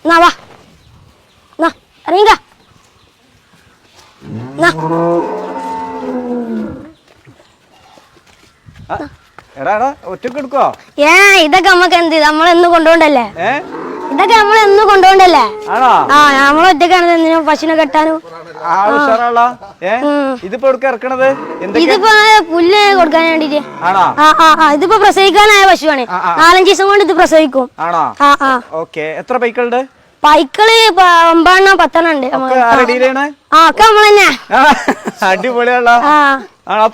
എന്നാ വാ ഇറങ്ങിക്ക. ഒറ്റക്ക് എടുക്കോ? ഇതൊക്കെ നമ്മക്ക് എന്ത് നമ്മളെന്ന് കൊണ്ടുപോണ്ടല്ലേ? ഇതൊക്കെ നമ്മളെന്ന് കൊണ്ടുപോണ്ടല്ലേ? നമ്മളൊറ്റക്കാണ് എന്തിനും പശുവിനെ കെട്ടാനും. ഇതിപ്പോ ഇറക്കണത് ഇതിപ്പോ പുല്ല് കൊടുക്കാൻ വേണ്ടിട്ട്. ഇതിപ്പോ പ്രസവിക്കാനായ പശുവാണ്. 4-5 ദിവസം കൊണ്ട് ഇത് പ്രസവിക്കും. എത്ര പൈക്കളുണ്ട്? പൈക്കള് 9 10 ഉണ്ട്. ഒക്കെ നമ്മളെന്നെ. അടിപൊളിയാണല്ലോ.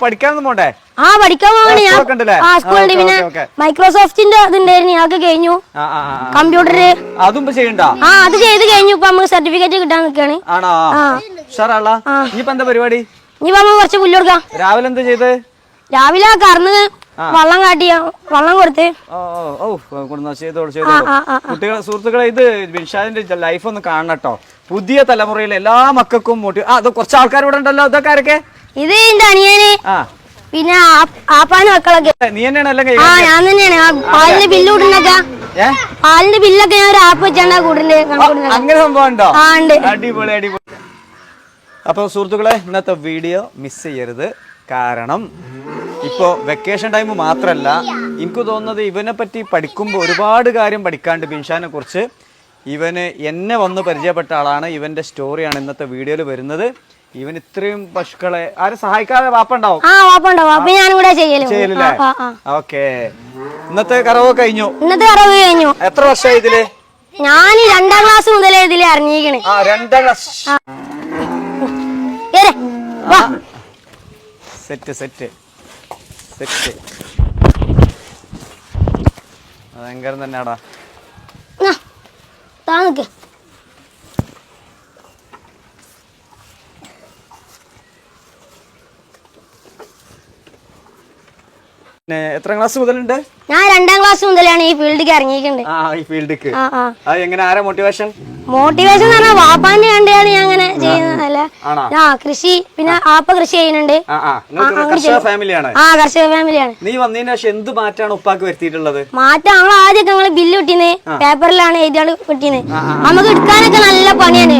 പഠിക്കാനൊന്നും പോണ്ടേ? പഠിക്കാൻ പോകണേ സ്കൂളിൽ. പിന്നെ മൈക്രോസോഫ്റ്റിന്റെ ഇതുണ്ടായിരുന്നു, അതൊക്കെ കഴിഞ്ഞു. കമ്പ്യൂട്ടറ് അതും ചെയ്യണ്ട? അത് ചെയ്ത് കഴിഞ്ഞു. ഇപ്പൊ നമുക്ക് സർട്ടിഫിക്കറ്റ് കിട്ടാൻ നിൽക്കാണ്. ഇനിയിപ്പോ എന്താ പരിപാടി? ഇനിയിപ്പോ നമുക്ക് കുറച്ച് പുല്ല് കൊടുക്കാം. രാവിലെ എന്താ ചെയ്ത്? രാവിലെ കറന്ന് വെള്ളം കാട്ടിയ വെള്ളം കൊടുത്ത് കുട്ടികളെ സുഹൃത്തുക്കളെ, ഇത് ബിൻഷാദിന്റെ ലൈഫ് ഒന്ന് കാണട്ടോ. പുതിയ തലമുറയിലെ എല്ലാ മക്കൾക്കും അത് കുറച്ച് ആൾക്കാർ ഇവിടെ ഉണ്ടല്ലോ. ഇതൊക്കെ ആരൊക്കെ? ഇത് എന്റെ അനിയന്, പിന്നെ ആപ്പാന് മക്കളൊക്കെ. നീ തന്നെയാണ് എല്ലാം? ഞാൻ തന്നെയാണ്. പാലിന്റെ ബില്ല് കൂട്ടുന്നൊക്കെ, പാലിന്റെ ബില്ലൊക്കെ ഞാൻ ഒരു ആപ്പ് വെച്ചാണ്ടാ കൂട്ടുണ്ട്. അങ്ങനെ സംഭവം ഉണ്ടോ? അടിപൊളി അടിപൊളി. അപ്പൊ സുഹൃത്തുക്കളെ, ഇന്നത്തെ വീഡിയോ മിസ് ചെയ്യരുത്. കാരണം ഇപ്പോ വെക്കേഷൻ ടൈം മാത്രല്ല, എനിക്ക് തോന്നുന്നത് ഇവനെ പറ്റി പഠിക്കുമ്പോൾ ഒരുപാട് കാര്യം പഠിക്കാണ്ട് ബിൻഷാനെ കുറിച്ച്. ഇവന് എന്നെ വന്ന് പരിചയപ്പെട്ട ആളാണ്. ഇവന്റെ സ്റ്റോറിയാണ് ഇന്നത്തെ വീഡിയോയിൽ വരുന്നത്. ഇവൻ ഇത്രയും പശുക്കളെ ആരും സഹായിക്കാതെ വാപ്പുണ്ടാവും. ചെയ്യലില്ലേ? ഓക്കെ. ഇന്നത്തെ കറവ് കഴിഞ്ഞു. എത്ര വർഷമായി ഇതില്? ഞാൻ 2ാം ക്ലാസ് മുതലേ ഇതില് അറിഞ്ഞിരിക്കണേ. 2ാം ക്ലാസ്. Set set set. ഭയങ്കരം തന്നെയാടാ. എത്ര ക്ലാസ് മുതലുണ്ട്? ഞാൻ 2ാം ക്ലാസ് മുതലാണ് ഈ ഫീൽഡിലേക്ക് ഇറങ്ങിയിട്ടുണ്ട്. ഈ ഫീൽഡിക്ക് എങ്ങനെ? ആരാ മോട്ടിവേഷൻ? മോട്ടിവേഷൻ എന്ന് പറഞ്ഞാൽ വാപ്പാന്റെ കണ്ടാണ് ഞാൻ അങ്ങനെ ചെയ്യുന്നതല്ല. കൃഷി, പിന്നെ ആപ്പ കൃഷി ചെയ്യുന്നുണ്ട്. കർഷക ഫാമിലിയാണ്. കർഷക ഫാമിലിയാണ്. നീ വന്നതിന് ശേഷം എന്ത് മാറ്റാണ് ഉപ്പാക്ക് വരുത്തിയിട്ടുള്ളത്? മാറ്റം നമ്മൾ ആദ്യമൊക്കെ നമ്മള് ബില്ല് കിട്ടിയത് പേപ്പറിലാണ് എഴുതിയാണ് കിട്ടിയത്. നമുക്ക് എടുക്കാനൊക്കെ നല്ല പണിയാണ്.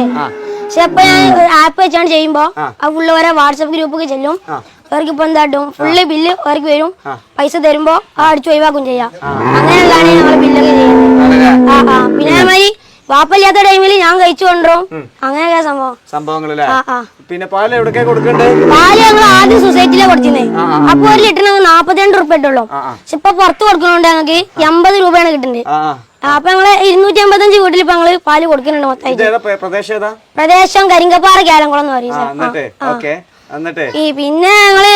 പക്ഷെ ഇപ്പൊ ഞാൻ ആപ്പ് വെച്ചാണ് ചെയ്യുമ്പോ ആ ഫുള്ള് ഓരോ വാട്സപ്പ് ഗ്രൂപ്പൊക്കെ ചെല്ലും. അവർക്ക് ഇപ്പൊ എന്താട്ടും ഫുള്ള് ബില്ല് അവർക്ക് വരും. പൈസ തരുമ്പോ അടിച്ചു ഒഴിവാക്കും ചെയ്യാം. അങ്ങനെയുള്ളതാണ് ഞങ്ങള് ബില്ലൊക്കെ ചെയ്യുന്നത്. പിന്നെ അതേമാതിരി വാപ്പല്ലാത്ത ടൈമിൽ ഞാൻ കഴിച്ചു കൊണ്ടുവരും. അങ്ങനെയൊക്കെ സംഭവങ്ങളല്ലേ? പിന്നെ പാല് എവിടേക്കാ കൊടുക്കണ്ടേ? പാല് ഞങ്ങൾ ആദ്യം സൊസൈറ്റിയിലെ കൊടുത്തിരുന്നേ. അപ്പൊ 1 ലിറ്ററിന് 42 റുപ്യ ഇട്ടുള്ളൂ. പക്ഷെ ഇപ്പൊ പുറത്ത് കൊടുക്കണോണ്ട് ഞങ്ങൾക്ക് 80 രൂപയാണ് കിട്ടുന്നത്. അപ്പൊ ഞങ്ങള് 255 വീട്ടിൽ ഇപ്പൊ ഞങ്ങള് പാല് കൊടുക്കുന്നുണ്ട് മൊത്തമായിട്ട്. പ്രദേശം കരിങ്കപ്പാറ കേലംകുളം എന്ന് പറയും. പിന്നെ ഞങ്ങള്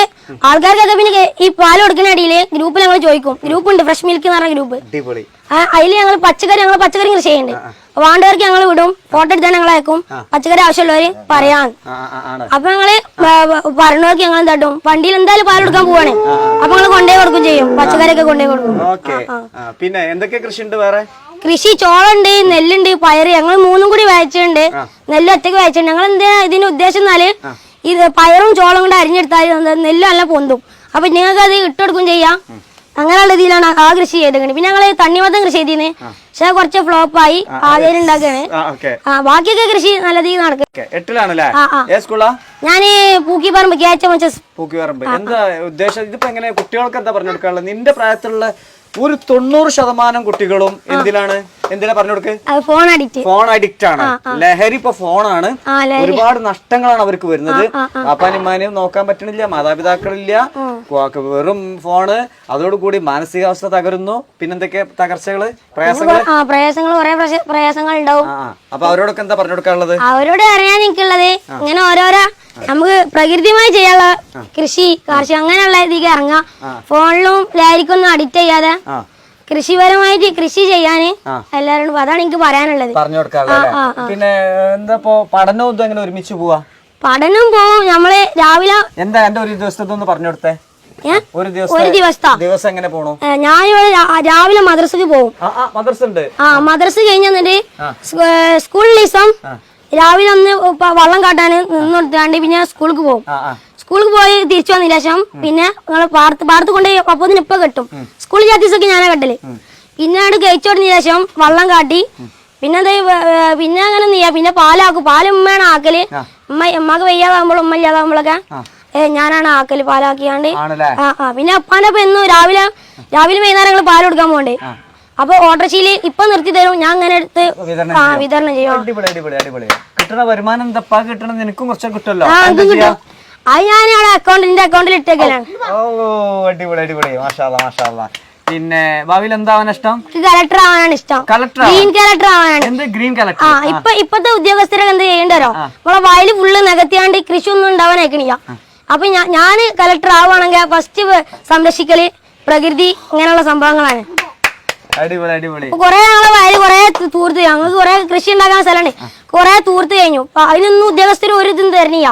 ആൾക്കാർക്കൊക്കെ പിന്നെ ഈ പാല് കൊടുക്കുന്ന അടിയില് ഗ്രൂപ്പിൽ ഞങ്ങൾ ചോദിക്കും. ഗ്രൂപ്പ് ഉണ്ട്, ഫ്രഷ് മിൽക്ക് എന്ന് പറഞ്ഞ ഗ്രൂപ്പ്. അതില് ഞങ്ങൾ പച്ചക്കറി കൃഷി ചെയ്യുന്നുണ്ട്. വേണ്ടവർക്ക് ഞങ്ങൾ വിടും. ഫോട്ടോ എടുത്താൽ ഞങ്ങൾ അയക്കും. പച്ചക്കറി ആവശ്യമുള്ളവര് പറയാൻ. അപ്പൊ ഞങ്ങള് പറഞ്ഞവർക്ക് ഞങ്ങൾ എന്താട്ടും വണ്ടിയിൽ എന്തായാലും പാൽ കൊടുക്കാൻ പോവാണ്. അപ്പൊ ഞങ്ങൾ കൊണ്ടുപോയി കൊടുക്കും ചെയ്യും. പച്ചക്കറിയൊക്കെ കൊണ്ടുപോയി കൊടുക്കും. പിന്നെ എന്തൊക്കെ കൃഷി ഉണ്ട് വേറെ? കൃഷി ചോളുണ്ട്, നെല്ലുണ്ട്, പയറ്. ഞങ്ങൾ 3ഉം കൂടി വായിച്ചിട്ടുണ്ട്. നെല്ല് ഒറ്റയ്ക്ക് വായിച്ചിട്ടുണ്ട്. ഞങ്ങൾ എന്താ ഇതിന്റെ ഉദ്ദേശം എന്നാല് ഇത് പയറും ചോളം കൊണ്ട് അരിഞ്ഞെടുത്താൽ നെല്ല് നല്ല പൊന്തും. അപ്പൊ നിങ്ങൾക്ക് അത് ഇട്ടുകൊടുക്കും ചെയ്യാം. അങ്ങനെയുള്ള രീതിയിലാണ് ആ കൃഷി ചെയ്തേക്കുന്നത്. പിന്നെ ഞങ്ങള് തണ്ണിമത്തം കൃഷി ചെയ്തിന്. പക്ഷെ കുറച്ച് ഫ്ലോപ്പായി. ആദ്യം ഉണ്ടാക്കാണ്. ബാക്കിയൊക്കെ കൃഷി നല്ല രീതിയിൽ നടക്കും. ഞാന് പൂക്കിപ്പറമ്പ് KHMHS. എന്താ ഉദ്ദേശം? ഇതിപ്പോ എങ്ങനെ കുട്ടികൾക്ക് എന്താ പറഞ്ഞു കൊടുക്കാനുള്ളത്? നിന്റെ പ്രായത്തിലുള്ള ഒരു 90% കുട്ടികളും എന്തിനാ പറഞ്ഞു കൊടുക്ക്? ഫോൺ അഡിക്റ്റ് ആണ്. ലഹരി ഇപ്പൊ ഫോണാണ്. ഒരുപാട് നഷ്ടങ്ങളാണ് അവർക്ക് വരുന്നത്. അപ്പാനിമാനെയും നോക്കാൻ പറ്റണില്ല, മാതാപിതാക്കളില്ല, വെറും ഫോണ്. അതോടുകൂടി മാനസികാവസ്ഥ തകരുന്നു. പിന്നെന്തൊക്കെ തകർച്ചകള്, പ്രയാസങ്ങൾ ഉണ്ടാവും. അപ്പൊ അവരോടൊക്കെ എന്താ പറഞ്ഞു കൊടുക്കാനുള്ളത്? അവരോട് അറിയാൻ എനിക്കുള്ളത് ഇങ്ങനെ ഓരോരോ നമുക്ക് പ്രകൃതിയുമായി ചെയ്യാനുള്ള കൃഷി, കാർഷികം അങ്ങനെയുള്ള ഇതിലേക്ക് ഇറങ്ങാം. ഫോണിലും ലഹരിക്കൊന്നും അഡിക്റ്റ് ചെയ്യാതെ കൃഷിപരമായിട്ട് കൃഷി ചെയ്യാന് എല്ലാവരോടും. അതാണ് എനിക്ക് പറയാനുള്ളത്. പറഞ്ഞു കൊടുക്കാറുള്ളത്. പിന്നെ എന്താ പഠനവും എങ്ങനെ ഒരുമിച്ച് പോവാ? പഠനം പോവും. നമ്മള് രാവിലെ എന്താ എന്റെ ഒരു ദിവസത്തെ പറഞ്ഞു കൊടുത്തേ? ഒരു ദിവസം എങ്ങനെ പോണു? ഞാനിവിടെ രാവിലെ മദ്രസക്ക് പോകും. മദ്രസ കഴിഞ്ഞിട്ട് സ്കൂളിൽ ദിവസം രാവിലെ ഒന്ന് വള്ളം കാട്ടാന് നിന്നോട്ടാണ്ട് പിന്നെ സ്കൂൾക്ക് പോകും. സ്കൂളിൽ പോയി തിരിച്ചു വന്നതിന് ശേഷം പിന്നെ നിങ്ങള് പാടത്ത് കൊണ്ടുപോയി അപ്പത്തിന് ഇപ്പൊ കെട്ടും. സ്കൂളിൽ ദിവസമൊക്കെ ഞാനാ കെട്ടല്. പിന്നെ അവിടെ കഴിച്ചോടിന് ശേഷം വള്ളം കാട്ടി പിന്നെ പിന്നെ അങ്ങനെ നീയാ പിന്നെ പാലാക്കും. പാല് ഉമ്മയാണ് ആക്കല്. ഉമ്മക്ക് വയ്യാതാകുമ്പോൾ ഉമ്മ ഇല്ലാതാകുമ്പോഴൊക്കെ ഞാനാണ് ആക്കല് പാലാക്കിയാണ്ട്. പിന്നെ അപ്പാന്റെ ഒപ്പം എന്നും രാവിലെ വൈകുന്നേരങ്ങൾ പാല് കൊടുക്കാൻ പോകണ്ടേ. അപ്പൊ ഓട്ടോറിക്ഷയില് ഇപ്പൊ നിർത്തി തരും, ഞാൻ അങ്ങനെ എടുത്ത് വിതരണം ചെയ്യും. കിട്ടണ വരുമാനം തപ്പാ കിട്ടണത് നിനക്കും കുറച്ച് കിട്ടുമല്ലോ. അത് ഞാൻ അവിടെ അക്കൗണ്ടിൽ ഇട്ടേക്കലാണ്. ഓ അടിപൊളി അടിപൊളി, മാഷാഅല്ലാ മാഷാഅല്ലാ. പിന്നെ ഭാവിയിൽ എന്താവാൻ ഇഷ്ടം? കളക്ടർ ആവാനാണ് ഇഷ്ടം. ഗ്രീൻ കളക്ടർ ആവാനാണ്. Green collector. ഇപ്പത്തെ ഉദ്യോഗസ്ഥരൊക്കെ എന്ത് ചെയ്യണ്ടോ, നമ്മളെ വയല് ഫുള്ള് നികത്തിയാണ്ട് കൃഷി ഒന്നും ഉണ്ടാവാൻ അയക്കണില്ല. അപ്പൊ ഞാൻ കളക്ടർ ആവുകയാണെങ്കിൽ ഫസ്റ്റ് സംരക്ഷിക്കല് പ്രകൃതി ഇങ്ങനെയുള്ള സംഭവങ്ങളാണ്. അടിപൊളി അടിപൊളി. കൊറേ ഞങ്ങളെ വയല് കൊറേ തൂർത്ത്, ഞങ്ങൾക്ക് കൊറേ കൃഷി ഉണ്ടാക്കാൻ സ്ഥലമുണ്ട്, കൊറേ തൂർത്ത് കഴിഞ്ഞു. അതിനൊന്നും ഉദ്യോഗസ്ഥർ ഒരു ഇതും തരണില്ല.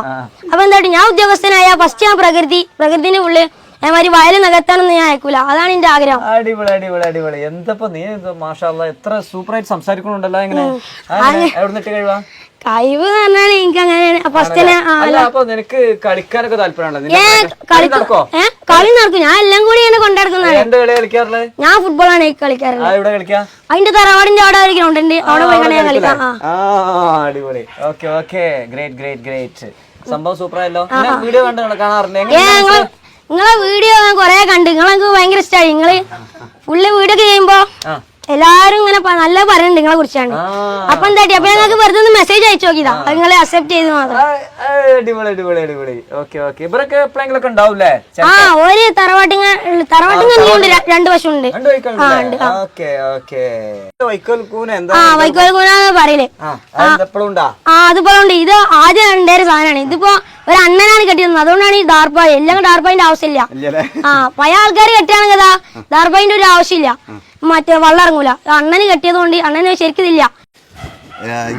അപ്പൊ എന്തായിട്ട് ഞാൻ ഉദ്യോഗസ്ഥനായ ഫസ്റ്റ് ഞാൻ പ്രകൃതിന്റെ ഉള്ളിൽ അതേമാതിരി വയല് നികത്താനൊന്നും ഞാൻ അയക്കൂല. അതാണ് എന്റെ ആഗ്രഹം. അടിപൊളി അടിപൊളി അടിപൊളി. എന്തപ്പോ നീ മാഷാഅല്ലാ എത്ര സൂപ്പറായിട്ട് സംസാരിക്കണുണ്ടല്ലോ. എങ്ങനെ എവിടെ കഴിവാ? കഴിവ് എന്ന് പറഞ്ഞാൽ എനിക്ക് അങ്ങനെ ഫസ്റ്റ് നിനക്ക് കളിക്കാനൊക്കെ താല്പര്യമാണല്ലോ. കളി നടക്കും, ഞാൻ എല്ലാം കൂടി ഇങ്ങനെ കൊണ്ടുനടക്കുന്നതാണ്. ഞാൻ ഫുട്ബോളാണ് കളിക്കാറുള്ളത്. അതിന്റെ തറവാടിന്റെ അവിടെ ഒരു ഗ്രൗണ്ട് ഉണ്ട്, അവിടെ പോയി ഞാൻ കളിക്കാം. അടിപൊളി. Okay okay, great great great. സംഭവം സൂപ്പറായല്ലോ. വീഡിയോ കാണാറുണ്ട്. നിങ്ങളെ വീഡിയോ ഞാൻ കൊറേ കണ്ട്, നിങ്ങളെനിക്ക് ഭയങ്കര ഇഷ്ടമായി. നിങ്ങള് ഫുള്ള് വീഡിയോ ഒക്കെ ചെയ്യുമ്പോ എല്ലാരും ഇങ്ങനെ നല്ല പറയുന്നുണ്ട് നിങ്ങളെ കുറിച്ചാണ്. അപ്പൊ എന്താട്ടി അപ്പൊ ഞങ്ങൾക്ക് വെറുതെ ഒന്ന് മെസ്സേജ് അയച്ചു നോക്കിയതാ, നിങ്ങളെ അക്സെപ്റ്റ് ചെയ്ത് മാത്രം. അടിപൊളി അടിപൊളി അടിപൊളി. Okay okay. ഇവരൊക്കെ എപ്പോഴെങ്കിലൊക്കെ ഉണ്ടാവൂലേ? ഒരു തറവാട്ടിങ്ങ 2 വശമുണ്ട്. വൈക്കോൽക്കൂനാന്ന് പറയല്. അതുപോലെ ഉണ്ട്. ഇത് ആദ്യം ഉണ്ടായ സാധനമാണ്. ഇതിപ്പോ ഒരു അണ്ണനാണ് കെട്ടിയത്, അതുകൊണ്ടാണ് ഈ ദാർപ്പായി. എല്ലാം ദാർപ്പായിന്റെ ആവശ്യമില്ല. പഴയ ആൾക്കാർ കെട്ടിയാണെങ്കിൽ ദാർപ്പായിന്റെ ഒരു ആവശ്യമില്ല, മറ്റേ വെള്ളം ഇറങ്ങൂല. അണ്ണന് കെട്ടിയത് കൊണ്ട് അണ്ണന് ശരിക്കില്ല.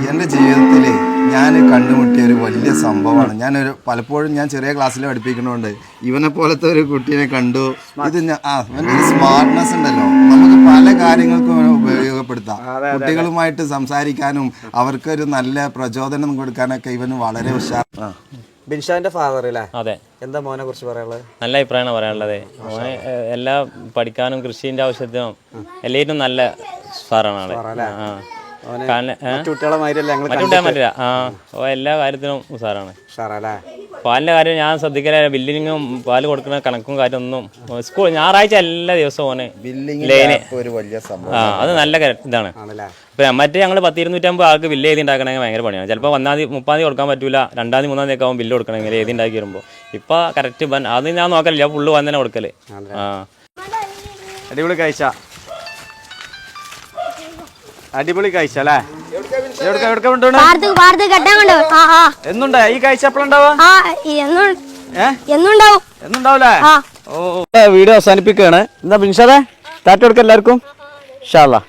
എൻ്റെ ജീവിതത്തിൽ ഞാൻ കണ്ടുമുട്ടിയ ഒരു വലിയ സംഭവമാണ്. പലപ്പോഴും ഞാൻ ചെറിയ ക്ലാസ്സിൽ പഠിപ്പിക്കുന്നതുകൊണ്ട് ഇവനെ പോലത്തെ ഒരു കുട്ടീനെ കണ്ടു. ഇത് അവൻ്റെ ഒരു സ്മാർട്ട്നെസ് ഉണ്ടല്ലോ, നമുക്ക് പല കാര്യങ്ങൾക്കും ഉപയോഗപ്പെടുത്താം. കുട്ടികളുമായിട്ട് സംസാരിക്കാനും അവർക്കൊരു നല്ല പ്രചോദനം കൊടുക്കാനൊക്കെ ഇവന് വളരെ ഉഷാർ. ബിൻഷാന്റെ ഫാദർ അല്ലേ? അതെ. എന്താ മോനെ കുറിച്ച് പറയാനുള്ളത്? നല്ല അഭിപ്രായമാണ് പറയാനുള്ളത്. മോനെ എല്ലാ പഠിക്കാനും കൃഷിന്റെ ആവശ്യത്തിനും എല്ലായിട്ടും നല്ല സാറാണ് ആള്. കുട്ടികളെ പറ്റില്ല. എല്ലാ കാര്യത്തിനും സാറാണ്. പാലിന്റെ കാര്യം ഞാൻ ശ്രദ്ധിക്കല. ബില്ലിങ്ങും പാല് കൊടുക്കുന്ന കണക്കും കാര്യമൊന്നും സ്കൂൾ ഞായറാഴ്ച എല്ലാ ദിവസവും ഓനെ ലൈന്. അത് നല്ല ഇതാണ്. ഇപ്പൊ മറ്റേ ഞങ്ങൾ 10-250 ആൾക്ക് ബില്ല് എഴുതി ഉണ്ടാക്കണമെങ്കിൽ ഭയങ്കര പണിയാണ്. ചിലപ്പോൾ 1-ാം തീയതി 30-ാം തീയതി കൊടുക്കാൻ പറ്റൂല, 2-ാം തീയതി 3-ാം തീയതി ഒക്കെ ആവും ബില്ല് കൊടുക്കണമെങ്കിൽ എഴുതി ഉണ്ടാക്കി വരുമ്പോൾ. ഇപ്പൊ കറക്റ്റ് അത് ഞാൻ നോക്കലില്ല, ഫുള്ള് വന്ന് തന്നെ കൊടുക്കല്. അടിപൊളി കാഴ്ച, അടിപൊളി കാഴ്ച അല്ലേ? എന്നുണ്ടാ ഈ കാഴ്ച എപ്പോഴുണ്ടാവും? എന്നുണ്ടാവൂലേ? ഓ, വീഡിയോ അവസാനിപ്പിക്കുകയാണ്. എന്താ ബിൻഷാദേ ടാറ്റ കൊടുക്ക എല്ലാവർക്കും. ഇൻഷാ അല്ലാഹ്.